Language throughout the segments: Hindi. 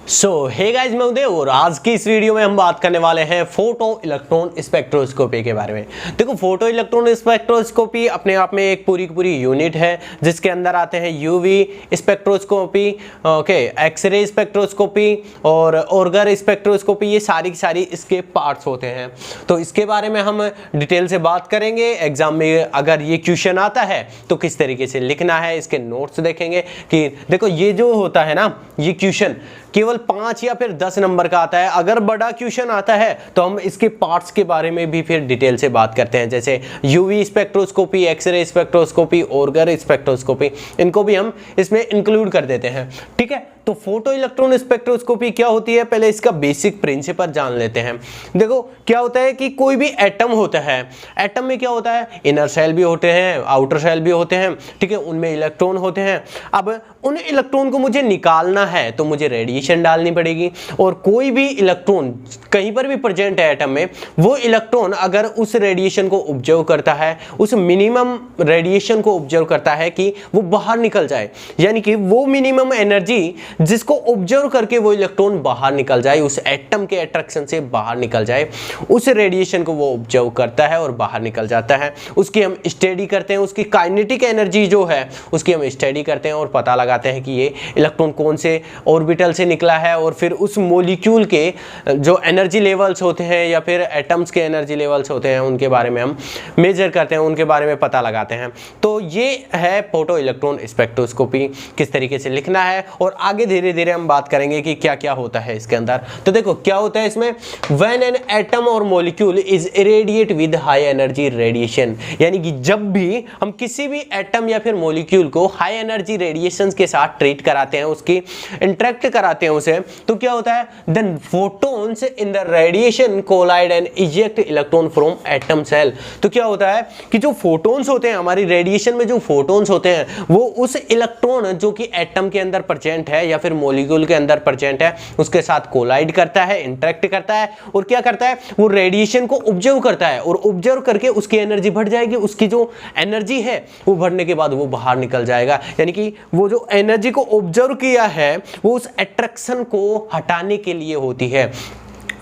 हे गाइस, मैं उदय और आज की इस वीडियो में हम बात करने वाले हैं फोटो इलेक्ट्रॉन स्पेक्ट्रोस्कोपी के बारे में। देखो, फोटो इलेक्ट्रॉन स्पेक्ट्रोस्कोपी अपने आप में एक पूरी की पूरी यूनिट है जिसके अंदर आते हैं UV spectroscopy, okay, X-ray spectroscopy और ऑर्गर स्पेक्ट्रोस्कोपी। ये सारी की सारी इसके पार्ट्स होते हैं। तो इसके बारे में हम डिटेल से बात करेंगे। एग्जाम में अगर ये क्वेश्चन आता है तो किस तरीके से लिखना है, इसके नोट्स देखेंगे कि देखो ये जो होता है ना, ये क्वेश्चन केवल 5 या फिर 10 नंबर का आता है। अगर बड़ा क्वेश्चन आता है तो हम इसके पार्ट्स के बारे में भी फिर डिटेल से बात करते हैं, जैसे यूवी स्पेक्ट्रोस्कोपी, एक्सरे स्पेक्ट्रोस्कोपी, ऑर्गर स्पेक्ट्रोस्कोपी, इनको भी हम इसमें इंक्लूड कर देते हैं। ठीक है, तो फोटो इलेक्ट्रॉन स्पेक्ट्रोस्कोपी क्या होती है, पहले इसका बेसिक प्रिंसिपल जान लेते हैं। देखो क्या होता है कि कोई भी एटम होता है, एटम में क्या होता है, इनर सेल भी होते हैं, आउटर सेल भी होते हैं। ठीक है, उनमें इलेक्ट्रॉन होते हैं। अब उन इलेक्ट्रॉन को मुझे निकालना है तो मुझे रेडिएशन डालनी पड़ेगी, और कोई भी इलेक्ट्रॉन कहीं पर भी प्रेजेंट है एटम में, वो इलेक्ट्रॉन अगर उस रेडिएशन को ऑब्जर्व करता है, उस मिनिमम रेडिएशन को ऑब्जर्व करता है कि वो बाहर निकल जाए, यानी कि वो मिनिमम एनर्जी जिसको ऑब्जर्व करके वो इलेक्ट्रॉन बाहर निकल जाए, उस एटम के अट्रैक्शन से बाहर निकल जाए, उस रेडिएशन को वो ऑब्जर्व करता है और बाहर निकल जाता है। उसकी हम स्टडी करते हैं, उसकी काइनेटिक एनर्जी जो है उसकी हम स्टडी करते हैं और पता लगाते हैं कि ये इलेक्ट्रॉन कौन से ऑर्बिटल से निकला है, और फिर उस मॉलिक्यूल के जो एनर्जी लेवल्स होते हैं या फिर एटम्स के एनर्जी लेवल्स होते हैं उनके बारे में हम मेजर करते हैं, उनके बारे में पता लगाते हैं। तो ये है फोटो इलेक्ट्रॉन स्पेक्ट्रोस्कोपी, किस तरीके से लिखना है, और आगे धीरे धीरे हम बात करेंगे कि क्या क्या होता है इसके अंदर। तो देखो क्या होता है इसमें, व्हेन एन एटम और molecule is irradiate with high energy radiation, यानी कि जब भी हम किसी भी एटम या फिर मॉलिक्यूल को हाई एनर्जी रेडिएशन के साथ ट्रीट कराते हैं, उसकी इंटरेक्ट कराते हैं उसे, तो क्या होता है, then photons in the radiation collide and eject electron from atom shell. तो क्या होता है कि जो फोटॉन्स होते हैं, हमारी रेडिएशन में जो फोटॉन्स होते हैं, वो उस इलेक्ट्रॉन जो कि एटम के अंदर प्रेजेंट है या फिर मॉलिक्यूल के अंदर प्रेजेंट है उसके साथ कोलाइड करता है, इंटरेक्ट करता है, और क्या करता है, वो रेडिएशन को ऑब्जर्व करता है, और ऑब्जर्व करके उसकी एनर्जी बढ़ जाएगी। उसकी जो एनर्जी है वो बढ़ने के बाद वो बाहर निकल जाएगा, यानी कि वो जो एनर्जी को ऑब्जर्व किया है वो उस अट्रैक्शन को हटाने के लिए होती है।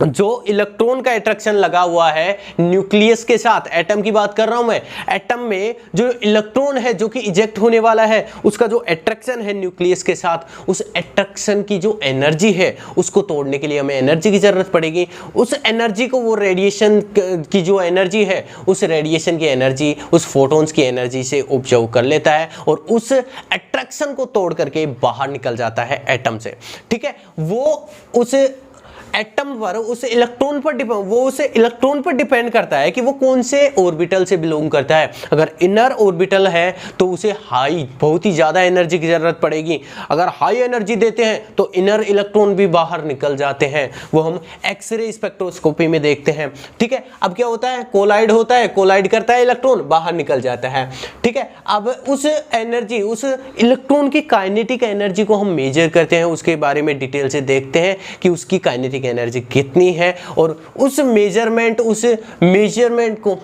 जो इलेक्ट्रॉन का अट्रैक्शन लगा हुआ है न्यूक्लियस के साथ, एटम की बात कर रहा हूं मैं, एटम में जो इलेक्ट्रॉन है जो कि इजेक्ट होने वाला है, उसका जो अट्रैक्शन है न्यूक्लियस के साथ, उस अट्रैक्शन की जो एनर्जी है उसको तोड़ने के लिए हमें एनर्जी की जरूरत पड़ेगी। उस एनर्जी को, वो रेडिएशन की जो एनर्जी है, उस रेडिएशन की एनर्जी उस फोटॉन्स की एनर्जी से ऑब्जर्व कर लेता है और उस अट्रैक्शन को तोड़ करके बाहर निकल जाता है एटम से। ठीक है, वो उस एटम पर, उस इलेक्ट्रॉन पर डिपेंड करता है कि वो कौन से ऑर्बिटल से बिलोंग करता है। अगर इनर ऑर्बिटल है तो उसे हाई, बहुत ही ज्यादा एनर्जी की जरूरत पड़ेगी। अगर हाई एनर्जी देते हैं तो इनर इलेक्ट्रॉन भी बाहर निकल जाते हैं, वो हम एक्सरे स्पेक्ट्रोस्कोपी में देखते हैं। ठीक है, अब क्या होता है, कोलाइड होता है, कोलाइड करता है इलेक्ट्रॉन, बाहर निकल जाता है। ठीक है, अब उस एनर्जी, उस इलेक्ट्रॉन की काइनेटिक एनर्जी को हम मेजर करते हैं, उसके बारे में डिटेल से देखते हैं कि उसकी काइनेटिक एनर्जी कितनी है, और उस मेजरमेंट को,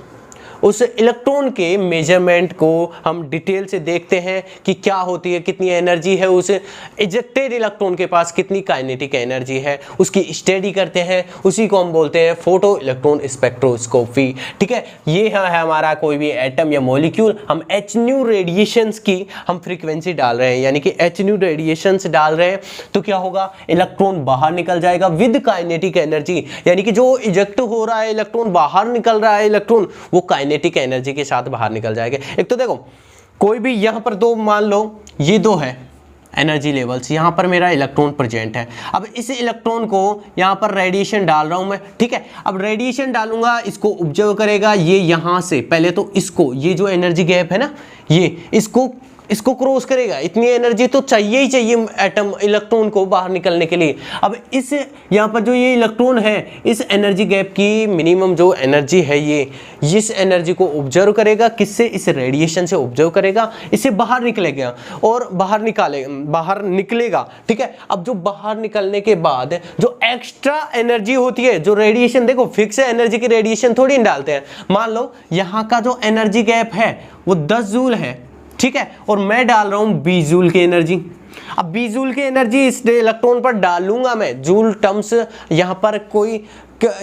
उस इलेक्ट्रॉन के मेजरमेंट को हम डिटेल से देखते हैं कि क्या होती है, कितनी एनर्जी है उस इजेक्टेड इलेक्ट्रॉन के पास, कितनी काइनेटिक एनर्जी है, उसकी स्टडी करते हैं। उसी को हम बोलते हैं फोटो इलेक्ट्रॉन स्पेक्ट्रोस्कोपी। ठीक है, ये है हमारा कोई भी एटम या मॉलिक्यूल, हम एच न्यू रेडिएशंस की हम फ्रीक्वेंसी डाल रहे हैं, यानी कि एच न्यू रेडिएशंस डाल रहे हैं, तो क्या होगा, इलेक्ट्रॉन बाहर निकल जाएगा विद काइनेटिक एनर्जी, यानी कि जो इजेक्ट हो रहा है इलेक्ट्रॉन, बाहर निकल रहा है इलेक्ट्रॉन, वो काइनेटिक एनर्जी के साथ बाहर निकल जाएगा। एक तो देखो, कोई भी यहां पर दो, मान लो ये दो है एनर्जी लेवल्स, यहां पर मेरा इलेक्ट्रॉन प्रेजेंट है। अब इस इलेक्ट्रॉन को यहां पर रेडिएशन डाल रहा हूं मैं। ठीक है, अब रेडिएशन डालूंगा, इसको ऑब्जर्व करेगा, ये यहां से पहले तो इसको, ये जो एनर्जी गैप है ना, ये इसको क्रॉस करेगा। इतनी एनर्जी तो चाहिए ही चाहिए एटम, इलेक्ट्रॉन को बाहर निकलने के लिए। अब इस यहाँ पर जो ये इलेक्ट्रॉन है, इस एनर्जी गैप की मिनिमम जो एनर्जी है, ये इस एनर्जी को ऑब्जर्व करेगा, किससे, इस रेडिएशन से ऑब्जर्व करेगा, इसे बाहर निकलेगा और बाहर निकलेगा। ठीक है, अब जो बाहर निकलने के बाद जो एक्स्ट्रा एनर्जी होती है, जो रेडिएशन, देखो फिक्स एनर्जी की रेडिएशन थोड़ी डालते हैं। मान लो यहाँ का जो एनर्जी गैप है वो 10 जूल है, ठीक है, और मैं डाल रहा हूं 20 जूल की एनर्जी। अब 20 जूल की एनर्जी इस इलेक्ट्रॉन पर डालूंगा मैं, जूल टर्म्स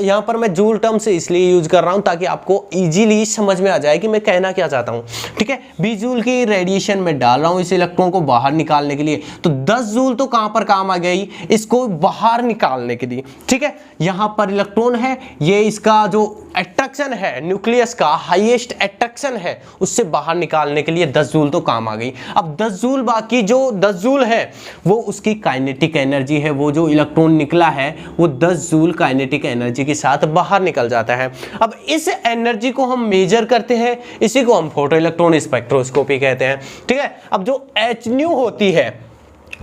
यहाँ पर मैं जूल टर्म से इसलिए यूज कर रहा हूं ताकि आपको इजीली समझ में आ जाए कि मैं कहना क्या चाहता हूं। ठीक है, 20 जूल की रेडिएशन में डाल रहा हूं इस इलेक्ट्रॉन को बाहर निकालने के लिए, तो 10 जूल तो कहां पर काम आ गई, इसको बाहर निकालने के लिए। ठीक है, यहां पर इलेक्ट्रॉन है, ये इसका जो अट्रैक्शन है न्यूक्लियस का, हाईएस्ट अट्रैक्शन है, उससे बाहर निकालने के लिए 10 जूल तो काम आ गई। अब 10 जूल, बाकी जो 10 जूल है वो उसकी काइनेटिक एनर्जी है, वो जो इलेक्ट्रॉन निकला है वो 10 जूल काइनेटिक एनर्जी के साथ बाहर निकल जाता है। अब इस एनर्जी को हम मेजर करते हैं, इसी को हम फोटो इलेक्ट्रॉन स्पेक्ट्रोस्कोपी कहते हैं। ठीक है, अब जो hν होती है,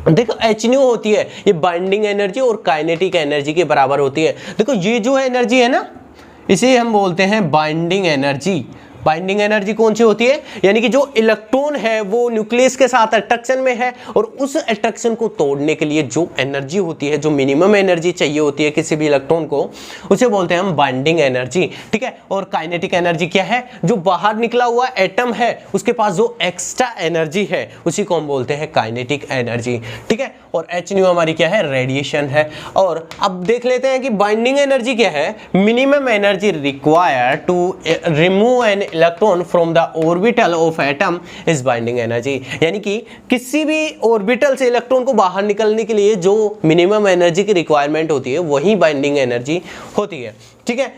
देखो hν होती है, ये बाइंडिंग एनर्जी और काइनेटिक एनर्जी के बराबर होती है। देखो ये जो एनर्जी है ना, इसे हम बोलते हैं बाइंडिंग एनर्जी। बाइंडिंग एनर्जी कौन सी होती है, यानी कि जो इलेक्ट्रॉन है वो न्यूक्लियस के साथ अट्रैक्शन में है और उस अट्रैक्शन को तोड़ने के लिए जो एनर्जी होती है, जो मिनिमम एनर्जी चाहिए होती है किसी भी इलेक्ट्रॉन को, उसे बोलते हैं हम बाइंडिंग एनर्जी। ठीक है, और काइनेटिक एनर्जी क्या है, जो बाहर निकला हुआ एटम है उसके पास जो एक्स्ट्रा एनर्जी है उसी को हम बोलते हैं काइनेटिक एनर्जी। ठीक है, और hν हमारी क्या है, रेडिएशन है। और अब देख लेते हैं कि बाइंडिंग एनर्जी क्या है, minimum energy required to remove an electron from the orbital of atom is binding energy, यानी कि किसी भी ऑर्बिटल से इलेक्ट्रॉन को बाहर निकलने के लिए जो मिनिमम एनर्जी की रिक्वायरमेंट होती है वही बाइंडिंग एनर्जी होती है। ठीक है,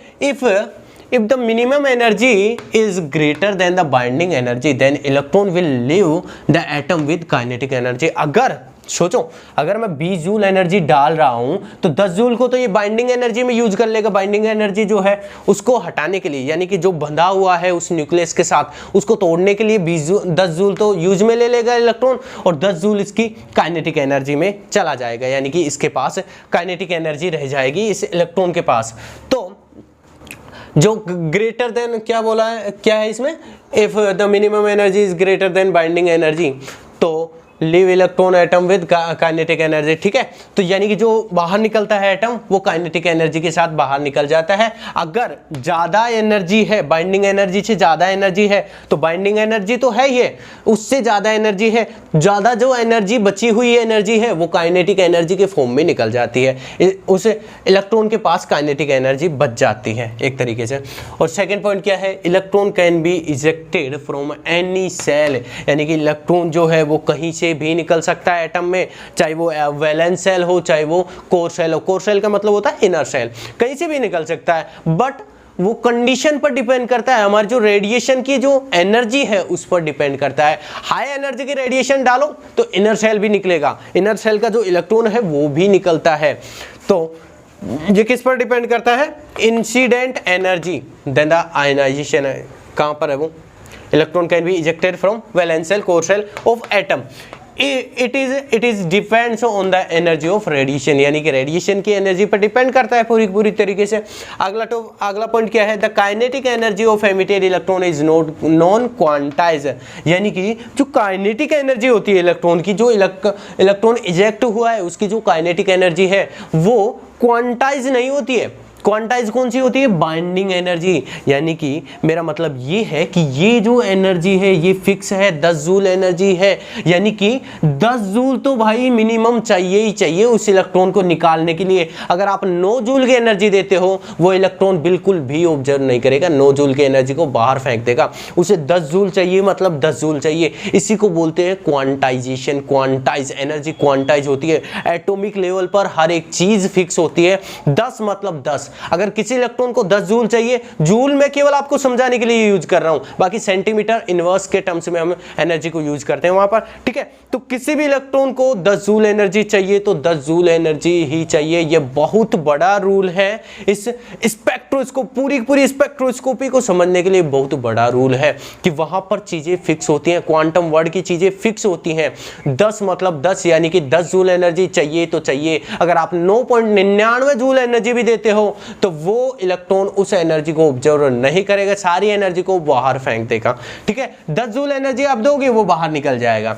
if the minimum energy is greater than the binding energy then electron will leave the atom with kinetic energy। अगर सोचो, अगर मैं 20 जूल एनर्जी डाल रहा हूं तो 10 जूल को तो ये बाइंडिंग एनर्जी में यूज कर लेगा। बाइंडिंग एनर्जी जो है उसको हटाने के लिए, यानी कि जो बंधा हुआ है उस न्यूक्लियस के साथ, उसको तोड़ने के लिए 10 जूल तो यूज में ले लेगा इलेक्ट्रॉन, और 10 जूल इसकी काइनेटिक एनर्जी में चला जाएगा, यानी कि इसके पास काइनेटिक एनर्जी रह जाएगी इस इलेक्ट्रॉन के पास। तो जो ग्रेटर देन क्या बोला है, क्या है इसमें, if the minimum energy is greater than binding energy तो leave electron atom with kinetic energy. ठीक है, तो यानी कि जो बाहर निकलता है एटम वो काइनेटिक एनर्जी के साथ बाहर निकल जाता है। अगर ज्यादा एनर्जी है, बाइंडिंग एनर्जी से ज्यादा एनर्जी है, तो बाइंडिंग एनर्जी तो है ही, उससे ज्यादा एनर्जी है, ज्यादा जो एनर्जी बची हुई एनर्जी है वो काइनेटिक एनर्जी के फॉर्म में निकल जाती है, उस इलेक्ट्रॉन के पास काइनेटिक एनर्जी बच जाती है एक तरीके से। और सेकेंड पॉइंट क्या है, electron can be ejected from any shell, यानी कि इलेक्ट्रॉन जो है वो कहीं से भी निकल सकता है एटम में, चाहे वो वैलेंस सेल हो चाहे वो कोर सेल हो। कोर सेल का मतलब होता है इनर सेल, कहीं से भी निकल सकता है, बट वो कंडीशन पर डिपेंड करता है, हमारी जो रेडिएशन की जो एनर्जी है उस पर डिपेंड करता है। हाई एनर्जी की रेडिएशन डालो तो इनर सेल भी निकलेगा, इनर सेल का जो इलेक्ट्रॉन है वो भी निकलता है। तो ये किस पर डिपेंड करता है, incident energy than the ionization, कहां पर है वो, electron can be ejected from valence shell, core shell of atom. It is depends on the energy of radiation, यानी कि रेडिएशन की एनर्जी पर डिपेंड करता है पूरी तरीके से। अगला पॉइंट क्या है, the kinetic energy of emitted electron is not non quantize, यानी कि जो काइनेटिक एनर्जी होती है इलेक्ट्रॉन की, जो इलेक्ट्रॉन इजेक्ट हुआ है उसकी जो काइनेटिक एनर्जी है वो क्वांटाइज नहीं होती है। क्वांटाइज कौन सी होती है, बाइंडिंग एनर्जी, यानी कि मेरा मतलब ये है कि ये जो एनर्जी है ये फिक्स है, 10 जूल एनर्जी है, यानी कि 10 जूल तो भाई मिनिमम चाहिए ही चाहिए उस इलेक्ट्रॉन को निकालने के लिए। अगर आप 9 जूल की एनर्जी देते हो वो इलेक्ट्रॉन बिल्कुल भी ऑब्जर्व नहीं करेगा, 9 जूल की एनर्जी को बाहर फेंक देगा। उसे 10 जूल चाहिए मतलब 10 जूल चाहिए, इसी को बोलते हैं क्वांटाइजेशन। क्वांटाइज एनर्जी क्वांटाइज होती है, एटॉमिक लेवल पर हर एक चीज फिक्स होती है। 10 मतलब 10, अगर किसी इलेक्ट्रॉन को 10 जूल चाहिए, जूल में केवल आपको समझाने के लिए यूज कर रहा हूं, बाकी सेंटीमीटर इनवर्स के टर्म्स में हम एनर्जी को यूज करते हैं वहां पर। ठीक है, तो किसी भी इलेक्ट्रॉन को 10 जूल एनर्जी चाहिए तो 10 जूल एनर्जी ही चाहिए। यह बहुत बड़ा रूल है, इस पूरी स्पेक्ट्रोस्कोपी को समझने के लिए बहुत बड़ा रूल है कि वहां पर चीजें फिक्स होती हैं, क्वांटम वर्ड की चीजें फिक्स होती हैं। 10 मतलब 10, यानी कि 10 जूल एनर्जी चाहिए तो चाहिए। अगर आप 9.99 जूल एनर्जी भी देते हो तो वो इलेक्ट्रॉन उस एनर्जी को ऑब्जर्व नहीं करेगा, सारी एनर्जी को बाहर फेंक देगा। ठीक है, 10 जूल एनर्जी आप दोगे वो बाहर निकल जाएगा,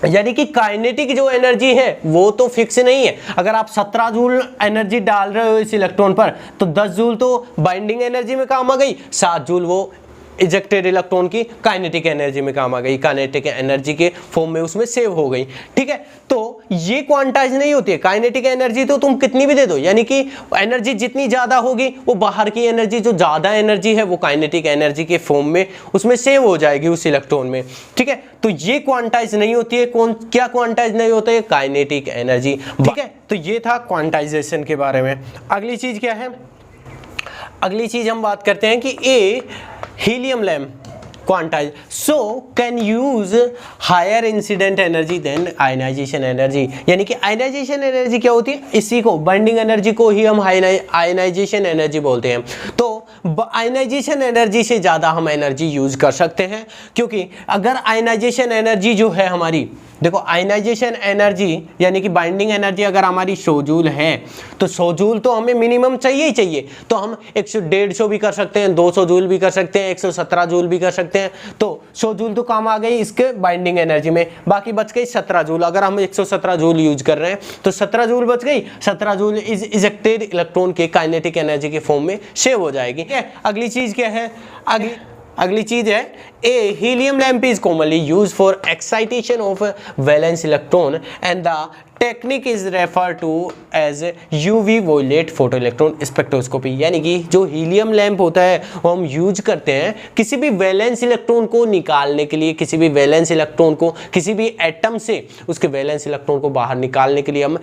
यानी कि काइनेटिक जो एनर्जी है वो तो फिक्स नहीं है। अगर आप 17 जूल एनर्जी डाल रहे हो इस इलेक्ट्रॉन पर तो 10 जूल तो बाइंडिंग एनर्जी में काम आ गई, 7 जूल वो इजेक्टेड इलेक्ट्रॉन की काइनेटिक एनर्जी में काम आ गई, काइनेटिक एनर्जी के फॉर्म में उसमें सेव हो गई। ठीक है, तो ये क्वांटाइज नहीं होती है। काइनेटिक एनर्जी तो तुम कितनी भी दे दो, यानी कि एनर्जी जितनी ज्यादा होगी वो बाहर की एनर्जी जो ज्यादा एनर्जी है वो काइनेटिक एनर्जी के फॉर्म में उसमें सेव हो जाएगी उस इलेक्ट्रॉन में। ठीक है, तो ये क्वांटाइज नहीं होती है। क्या क्वांटाइज नहीं होता है? Kinetic energy. ठीक है, तो ये था क्वांटाइजेशन के बारे में। अगली चीज क्या है? अगली चीज हम बात करते हैं कि a helium lamp quantize so can use higher incident energy than ionization energy. यानी कि आयनाइजेशन एनर्जी क्या होती है? इसी को बाइंडिंग एनर्जी को ही हम आयनाइजेशन एनर्जी बोलते हैं। तो आयनाइजेशन एनर्जी से ज़्यादा हम एनर्जी यूज कर सकते हैं, क्योंकि अगर आयनाइजेशन एनर्जी जो है हमारी, देखो आयनाइजेशन एनर्जी यानी कि बाइंडिंग एनर्जी अगर हमारी 100 जूल है तो 100 जूल तो हमें मिनिमम चाहिए ही चाहिए। तो हम 150 भी कर सकते हैं, 200 जूल भी कर सकते हैं, 117 जूल भी कर सकते हैं। तो 100 जूल तो काम आ गई इसके बाइंडिंग एनर्जी में, बाकी बच गई 17 जूल। अगर हम 117 जूल यूज कर रहे हैं तो 17 जूल बच गई। 17 जूल इज इजेक्टेड इलेक्ट्रॉन के काइनेटिक एनर्जी के फॉर्म में सेव हो जाएगी। अगली चीज क्या है? अगली चीज है a helium lamp is commonly use for excitation of valence electron and the technique is refer to as UV violet photo electron spectroscopy. यानी कि जो हीलियम लैम्प होता है वो हम यूज करते हैं किसी भी वैलेंस इलेक्ट्रॉन को निकालने के लिए, किसी भी वैलेंस इलेक्ट्रॉन को, किसी भी एटम से उसके वैलेंस इलेक्ट्रॉन को बाहर निकालने के लिए हम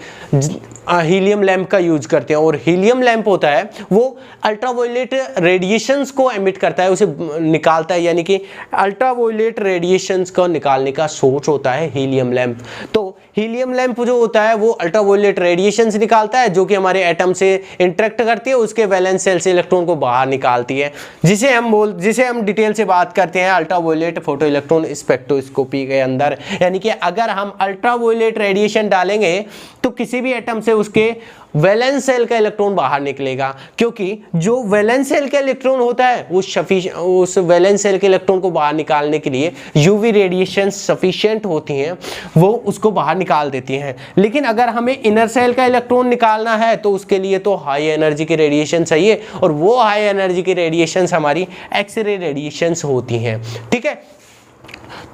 हीलियम लैम्प का यूज करते हैं। और हीलियम लैम्प होता है वो अल्ट्रावायलेट रेडिएशंस को एमिट करता है, उसे निकालता है। यानी कि अल्ट्रावायलेट रेडिएशंस को निकालने का सोर्स होता है हीलियम लैम्प। तो हीलियम लैम्प जो होता है वो अल्ट्रावायलेट रेडिएशंस निकालता है जो कि हमारे एटम से इंटरेक्ट करती है, उसके वैलेंस सेल से इलेक्ट्रॉन को बाहर निकालती है, जिसे हम डिटेल से बात करते हैं अल्ट्रावायलेट फोटो इलेक्ट्रॉन स्पेक्ट्रोस्कोपी के अंदर। यानी कि अगर हम अल्ट्रावायलेट रेडिएशन डालेंगे तो किसी भी एटम से उसके वैलेंस सेल का इलेक्ट्रॉन बाहर निकलेगा, क्योंकि जो वैलेंस सेल का इलेक्ट्रॉन होता है उस वैलेंस सेल के इलेक्ट्रॉन को बाहर निकालने के लिए यूवी रेडिएशन सफिशिएंट होती हैं, वो उसको बाहर निकाल देती हैं। लेकिन अगर हमें इनर सेल का इलेक्ट्रॉन निकालना है तो उसके लिए तो हाई एनर्जी की रेडिएशन चाहिए, और वो हाई एनर्जी की रेडिएशंस हमारी एक्सरे रेडिएशंस होती हैं। ठीक है,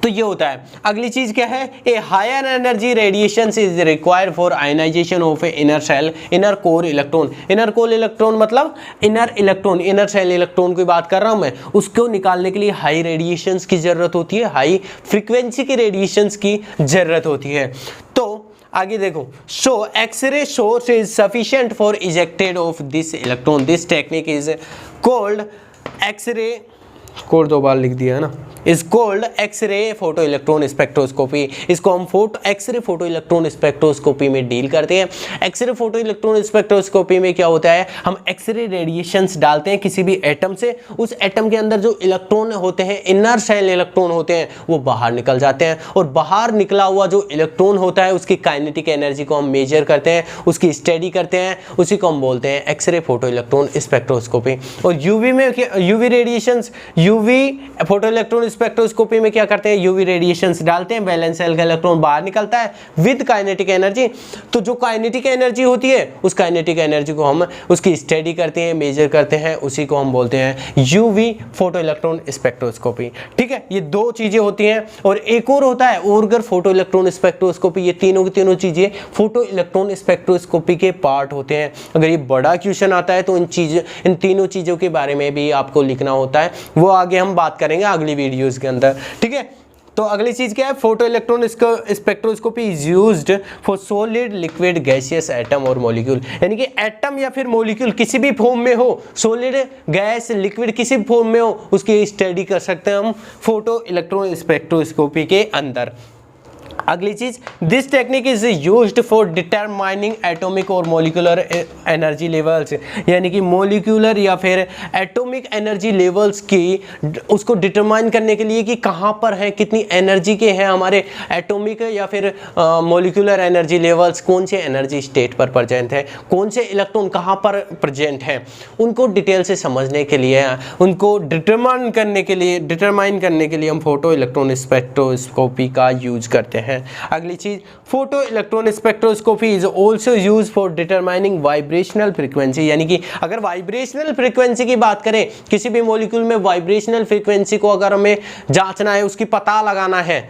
तो ये होता है। अगली चीज क्या है? A higher energy radiations is required for ionization of a inner shell inner core electron. Inner core electron मतलब inner electron, inner shell electron की बात कर रहा हूं मैं। उसको निकालने के लिए हाई रेडिएशंस की जरूरत होती है, हाई फ्रीक्वेंसी की रेडिएशंस की जरूरत होती है। तो आगे देखो, so X-ray source is sufficient for ejected of this electron. This technique is called X-ray, code 2 बार लिख दिया है ना, is called X-ray photo electron spectroscopy. इसको हम एक्सरे फोटो इलेक्ट्रॉन स्पेक्ट्रोस्कोपी में डील करते हैं। एक्सरे फोटो इलेक्ट्रॉन स्पेक्ट्रोस्कोपी में क्या होता है? हम एक्सरे रेडिएशंस डालते हैं किसी भी एटम से, उस एटम के अंदर जो इलेक्ट्रॉन होते हैं, इनर सेल इलेक्ट्रॉन होते हैं, वो बाहर निकल जाते हैं, और बाहर निकला हुआ जो इलेक्ट्रॉन होता है उसकी काइनेटिक एनर्जी को हम मेजर करते हैं, उसकी स्टडी करते हैं, उसी को हम बोलते हैं एक्सरे फोटो इलेक्ट्रॉन स्पेक्ट्रोस्कोपी। और यूवी में UV radiations, UV photo electron spectroscopy में क्या करते हैं? यूवी रेडिएशंस डालते हैं, वैलेंस सेल का इलेक्ट्रॉन बाहर निकलता है विद काइनेटिक एनर्जी। तो जो काइनेटिक एनर्जी होती है उस काइनेटिक एनर्जी को हम उसकी स्टडी करते हैं, मेजर करते हैं, उसी को हम बोलते हैं यूवी फोटो इलेक्ट्रॉन स्पेक्ट्रोस्कोपी। ठीक है, ये 2 चीजें होती हैं। और एक और होता है ऑर्गर फोटो इलेक्ट्रॉन स्पेक्ट्रोस्कोपी। ये तीनों की तीनों चीजें फोटो इलेक्ट्रॉन स्पेक्ट्रोस्कोपी के पार्ट होते हैं। अगर ये बड़ा क्वेश्चन आता है तो इन तीनों चीजों के बारे में भी आपको लिखना होता है, वो आगे हम बात करेंगे अगली वीडियोस के अंदर। ठीक है, तो अगली चीज क्या है? Photo electron spectroscopy is used for solid liquid gaseous atom और मॉलिक्यूल। यानी कि एटम या फिर मॉलिक्यूल किसी भी फॉर्म में हो, सॉलिड गैस लिक्विड किसी भी फॉर्म में हो, उसकी स्टडी कर सकते हैं हम फोटो इलेक्ट्रॉन स्पेक्ट्रोस्कोपी के अंदर। अगली चीज, this technique is used for determining atomic और मॉलिक्यूलर एनर्जी लेवल्स। यानी कि मॉलिक्यूलर या फिर एटॉमिक एनर्जी लेवल्स की उसको डिटरमाइन करने के लिए कि कहाँ पर है, कितनी एनर्जी के हैं हमारे एटॉमिक या फिर मॉलिक्यूलर एनर्जी लेवल्स, कौन से एनर्जी स्टेट पर प्रेजेंट है, कौन से इलेक्ट्रॉन कहाँ पर प्रेजेंट है, उनको डिटेल से समझने के लिए, उनको डिटरमाइन करने के लिए हम फोटो इलेक्ट्रॉन स्पेक्ट्रोस्कोपी का यूज करते हैं। हैं। अगली चीज, photo electron spectroscopy is also use for determining vibrational frequency, यानी कि अगर वाइब्रेशनल फ्रीक्वेंसी की बात करें, किसी भी मॉलिक्यूल में वाइब्रेशनल फ्रीक्वेंसी को अगर हमें जांचना है, उसकी पता लगाना है,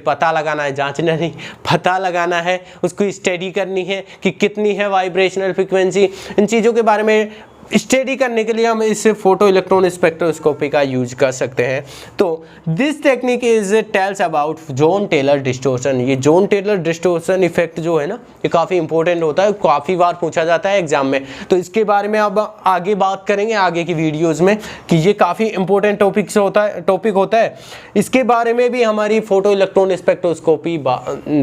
पता लगाना है, जांचना नहीं, पता लगाना है, उसको स्टडी करनी है कि कितनी है वाइब्रेशनल फ्रीक्वेंसी, इन चीज़ों के बारे में स्टडी करने के लिए हम इस फोटो इलेक्ट्रॉन स्पेक्ट्रोस्कोपी का यूज कर सकते हैं। तो this technique is tells about Jahn Teller distortion. ये जोन टेलर डिस्टोर्शन इफेक्ट जो है ना, ये काफ़ी इंपॉर्टेंट होता है, काफ़ी बार पूछा जाता है एग्जाम में। तो इसके बारे में अब आगे बात करेंगे आगे की वीडियोज़ में कि ये काफ़ी इंपॉर्टेंट टॉपिक होता है। इसके बारे में भी हमारी फोटो इलेक्ट्रॉन स्पेक्ट्रोस्कोपी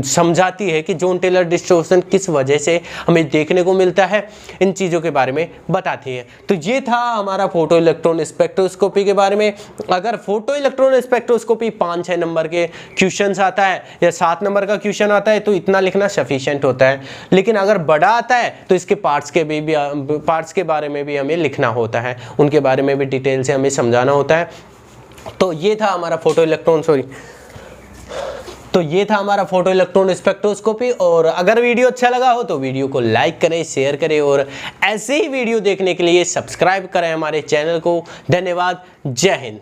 समझाती है कि जोन टेलर डिस्टोर्शन किस वजह से हमें देखने को मिलता है, इन चीज़ों के बारे में बताती है। तो ये था हमारा फोटो इलेक्ट्रॉन स्पेक्ट्रोस्कोपी के बारे में। अगर फोटो इलेक्ट्रॉन स्पेक्ट्रोस्कोपी 5-6 नंबर के क्वेश्चंस आता है या 7 नंबर का क्वेश्चन आता है तो इतना लिखना सफिशिएंट होता है, लेकिन अगर बड़ा आता है तो इसके पार्ट्स के बारे में भी हमें लिखना होता है, उनके बारे में भी डिटेल से हमें समझाना होता है। तो ये था हमारा फोटो इलेक्ट्रॉन स्पेक्ट्रोस्कोपी। और अगर वीडियो अच्छा लगा हो तो वीडियो को लाइक करें, शेयर करें और ऐसे ही वीडियो देखने के लिए सब्सक्राइब करें हमारे चैनल को। धन्यवाद। जय हिंद।